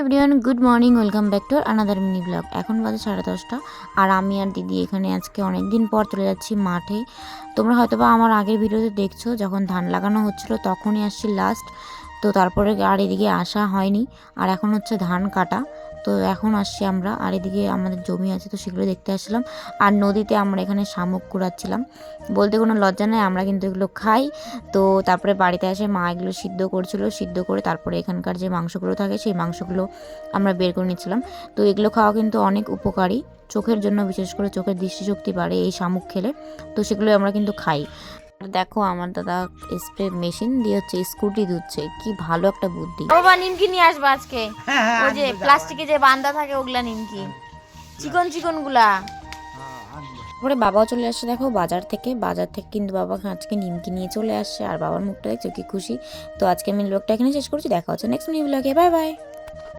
Everyone, good morning, welcome back to another mini blog. এখন বাজে 10:30 আর আমি আর দিদি এখানে আজকে অনেক দিন পর চলে যাচ্ছি মাঠে। তোমরা হয়তো বা আমার আগের ভিডিওতে দেখছো, যখন ধান লাগানো হচ্ছিলো তখনই আসছি লাস্ট। তো তারপরে আর এদিকে আসা হয়নি। আর এখন হচ্ছে ধান কাটা, তো এখন আসছি আমরা। আর এদিকে আমাদের জমি আছে, তো সেগুলো দেখতে আসলাম। আর নদীতে আমরা এখানে শামুক কুড়াচ্ছিলাম। বলতে কোনো লজ্জা নেই, আমরা কিন্তু এগুলো খাই। তো তারপরে বাড়িতে এসে মা এগুলো সিদ্ধ করছিল, সিদ্ধ করে তারপরে এখানকার যে মাংসগুলো থাকে সেই মাংসগুলো আমরা বের করে নিচ্ছিলাম। তো এগুলো খাওয়া কিন্তু অনেক উপকারী, চোখের জন্য, বিশেষ করে চোখের দৃষ্টিশক্তি বাড়ে এই শামুক খেলে। তো সেগুলো আমরা কিন্তু খাই। আর দেখো আমার দাদা স্প্রে মেশিন দিয়ে হচ্ছে স্কুটি ধুচ্ছে, কি ভালো একটা বুদ্ধি। বাবা নিমকি নিয়ে আসবা আজকে, ওই যে প্লাস্টিকে যে বান্দা থাকে ওগুলা নিমকি, চিকন চিকন গুলা। তারপরে বাবাও চলে আসছে দেখো বাজার থেকে কিন্তু বাবা আজকে নিমকি নিয়ে চলে আসছে। আর বাবার মুখটা দেখছো কি খুশি। তো আজকে আমি ব্লগটা এখানে শেষ করছি, দেখা হচ্ছে নেক্সট মিনি ব্লগে, বাই বাই।